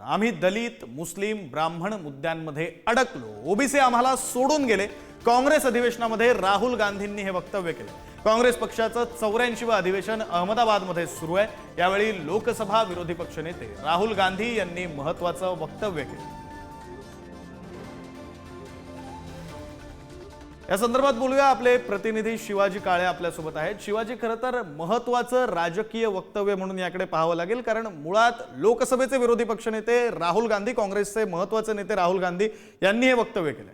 आम्ही दलित मुस्लिम ब्राह्मण मुद्द्यांमध्ये अडकलो, ओबीसी आम्हाला सोडून गेले। काँग्रेस अधिवेशनामध्ये राहुल गांधींनी हे वक्तव्य केले। काँग्रेस पक्षाचं 84वे अधिवेशन अहमदाबादमध्ये सुरू आहे। यावेळी लोकसभा विरोधी पक्षनेते राहुल गांधी यांनी महत्त्वाचं वक्तव्य केलं। या संदर्भात बोलूया, आपले प्रतिनिधी शिवाजी काळे आपल्यासोबत आहेत। शिवाजी, खरं तर महत्त्वाचं राजकीय वक्तव्य म्हणून याकडे पाहावं लागेल, कारण मुळात लोकसभेचे विरोधी पक्षनेते राहुल गांधी, काँग्रेसचे महत्त्वाचे नेते राहुल गांधी यांनी हे वक्तव्य केले।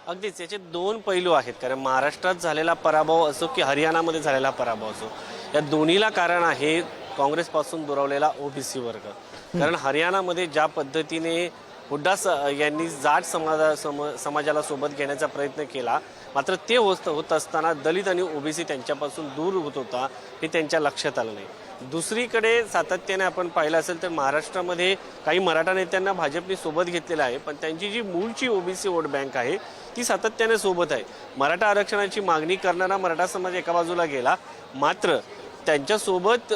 अगदीच याचे दोन पैलू आहेत, कारण महाराष्ट्रात झालेला पराभव असो की हरियाणामध्ये झालेला पराभव असो, या दोन्हीला कारण आहे काँग्रेसपासून दुरावलेला ओबीसी वर्ग। कारण हरियाणामध्ये ज्या पद्धतीने हुड्डा यांनी जाट समाजाला सोबत घेण्याचा प्रयत्न केला, मात्र ते होत असताना दलित आणि ओबीसी त्यांच्यापासून दूर होत होता हे त्यांच्या लक्षात आलं नाही। दुसरीकडे सातत्याने आपण पाहिलं असेल तर महाराष्ट्रामध्ये काही मराठा नेत्यांना भाजपने सोबत घेतलेलं आहे, पण त्यांची जी मूळची ओबीसी वोट बँक आहे ती सातत्याने सोबत आहे। मराठा आरक्षणाची मागणी करणारा मराठा समाज एका बाजूला गेला, मात्र त्यांच्यासोबत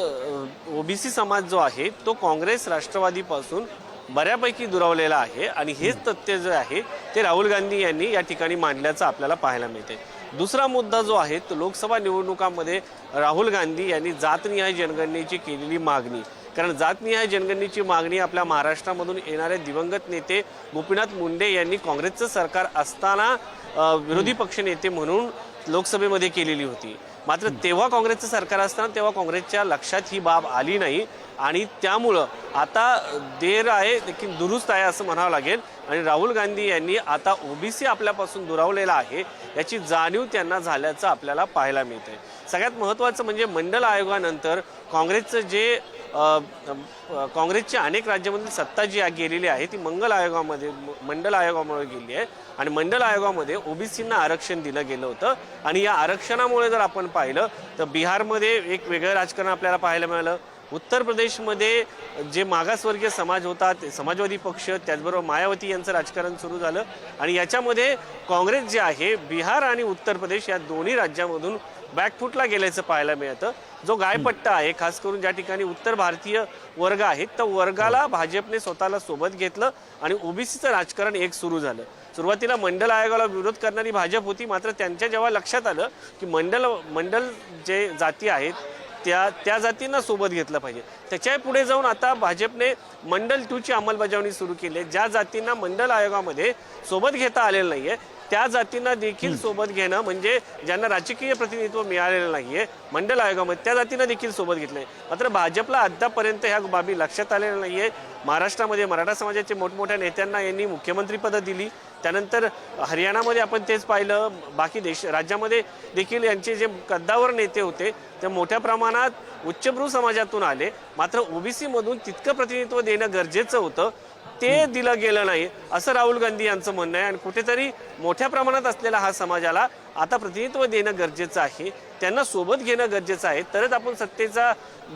ओबीसी समाज जो आहे तो काँग्रेस राष्ट्रवादीपासून बऱ्यापैकी दुरावलेला आहे आणि हेच तथ्य जे आहे ते राहुल गांधी यांनी या ठिकाणी मांडल्याचं आपल्याला पाहायला मिळते। दुसरा मुद्दा जो आहे तो लोकसभा निवडणुकांमध्ये राहुल गांधी यांनी जातनिहाय जनगणनेची केलेली मागणी, कारण जातनिहाय जनगणनेची मागणी आपल्या महाराष्ट्रामधून येणारे दिवंगत नेते गोपीनाथ मुंडे यांनी काँग्रेसचं सरकार असताना विरोधी पक्षनेते म्हणून लोकसभेमध्ये केलेली होती, मात्र तेव्हा काँग्रेसचं सरकार असताना तेव्हा काँग्रेसच्या लक्षात ही बाब आली नाही आणि त्यामुळं आता देर आहे लेकिन दुरुस्त आहे असं म्हणावं लागेल। आणि राहुल गांधी यांनी आता ओबीसी आपल्यापासून दुरावलेला आहे याची जाणीव त्यांना झाल्याचं आपल्याला पाहायला मिळते। सगळ्यात महत्त्वाचं म्हणजे मंडल आयोगानंतर काँग्रेसचं जे काँग्रेसच्या अनेक राज्यामधील सत्ता जी गेलेली आहे ती मंडल आयोगामुळे गेली आहे आणि मंडल आयोगामध्ये ओबीसींना आरक्षण दिलं गेलं होतं। आणि या आरक्षणामुळे जर आपण पाहिलं तर बिहारमध्ये एक वेगळं राजकारण आपल्याला पाहायला मिळालं, उत्तर प्रदेशमध्ये जे मागासवर्गीय समाज होता ते समाजवादी पक्ष, त्याचबरोबर मायावती यांचं राजकारण सुरू झालं आणि याच्यामध्ये काँग्रेस जे आहे बिहार आणि उत्तर प्रदेश या दोन्ही राज्यामधून बॅकफुटला गेल्याचं पाहायला मिळतं। जो गायपट्टा आहे खास करून ज्या ठिकाणी उत्तर भारतीय वर्ग आहे त्या वर्गाला भाजपने स्वतःला सोबत घेतलं आणि ओबीसीचं राजकारण एक सुरू झालं। सुरुवातीला मंडल आयोगाला विरोध करणारी भाजप होती, मात्र त्यांच्या जेव्हा लक्षात आलं की मंडल जे जाती आहेत त्या जातींना सोबत घेतलं पाहिजे, त्याच्या पुढे जाऊन आता भाजपने मंडल 2 ची अंमलबजावणी सुरू केली आहे। ज्या जातींना मंडल आयोगामध्ये सोबत घेता आलेलं नाहीये त्या जातींना देखील सोबत घेणं, म्हणजे ज्यांना राजकीय प्रतिनिधित्व मिळालेलं नाहीये मंडल आयोगामध्ये त्या जातींना देखील सोबत घेतलंय। मात्र भाजपला अद्यापर्यंत ह्या बाबी लक्षात आलेल्या नाहीये। महाराष्ट्रामध्ये मराठा समाजाचे मोठमोठ्या नेत्यांना यांनी मुख्यमंत्रीपदं दिली, त्यानंतर हरियाणामध्ये आपण तेच पाहिलं, बाकी राज्यामध्ये देखील यांचे जे कद्दावर नेते होते ते मोठ्या प्रमाणात उच्चभ्रू समाजातून आले, मात्र ओबीसी मधून तितकं प्रतिनिधित्व देणं गरजेचं होतं ते दिलं गेलं नाही असं राहुल गांधी यांचं म्हणणं आहे। आणि कुठेतरी मोठ्या प्रमाणात असलेला हा समाजाला आता प्रतिनिधित्व देणं गरजेचं आहे, त्यांना सोबत घेणं गरजेचं आहे, तरच आपण सत्तेचा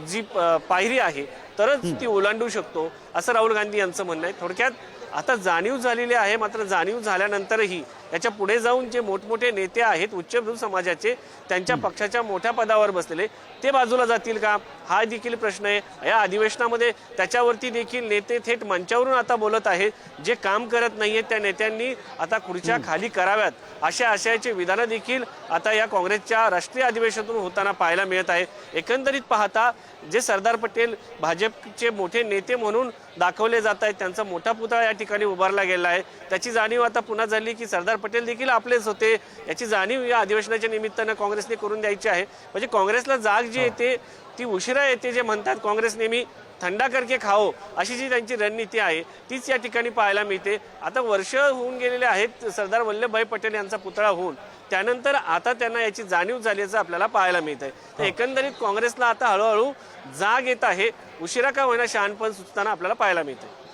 जी पायरी आहे तरच ती ओलांडू शकतो असं राहुल गांधी यांचं म्हणणं आहे। थोडक्यात आता जाणीव झालेली आहे, मात्र जाणीव झाल्यानंतरही याच्या पुढे जाऊन जे मोठमोठे नेते आहेत उच्चभ्रू समाजाचे त्यांच्या पक्षाच्या मोठ्या पदावर बसलेले ते बाजूला जातील का हा देखील प्रश्न आहे। या अधिवेशनामध्ये त्याच्यावरती देखील नेते थेट मंचावरून आता बोलत आहेत, जे काम करत नाहीये त्या नेत्यांनी आता खुर्च्या खाली कराव्यात अशा आशयाचे विधानं देखील आता या काँग्रेसच्या राष्ट्रीय अधिवेशनातून होताना पाहायला मिळत आहे। एकंदरीत पाहता जे सरदार पटेल भाजपचे मोठे नेते म्हणून दाखवले जात आहेत त्यांचा मोठा पुतळा या ठिकाणी उभारला गेला आहे, त्याची जाणीव आता पुन्हा झाली की सरदार पटेल देखील आपलेच होते याची जाणीव या अधिवेशनाच्या निमित्तानं काँग्रेसने करून द्यायची आहे। म्हणजे काँग्रेसला जाग जी येते ती उशिरा येते, जे म्हणतात काँग्रेस नेहमी थंडा करके खाओ अशी जी त्यांची रणनीती आहे तीच या ठिकाणी पाहायला मिळते। आता वर्ष होऊन गेलेले आहेत सरदार वल्लभभाई पटेल यांचा पुतळा होऊन, त्यानंतर आता त्यांना याची जाणीव झाल्याचं आपल्याला पाहायला मिळतंय। तर एकंदरीत काँग्रेसला आता हळूहळू जाग येत आहे, उशिरा का होईना शहाणपण सुचताना आपल्याला पाहायला मिळते।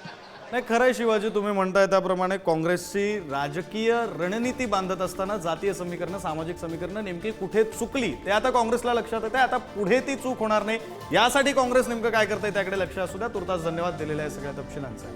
नाही, खरंय शिवाजी, तुम्ही म्हणताय त्याप्रमाणे काँग्रेसची राजकीय रणनीती बांधत असताना जातीय समीकरणं, सामाजिक समीकरणं नेमकी कुठे चुकली ते आता काँग्रेसला लक्षात येते। आता पुढे ती चूक होणार नाही यासाठी काँग्रेस नेमकं काय करते त्याकडे लक्ष असू द्या। तुर्तास धन्यवाद दिलेल्या सगळ्या तपशिलांचा।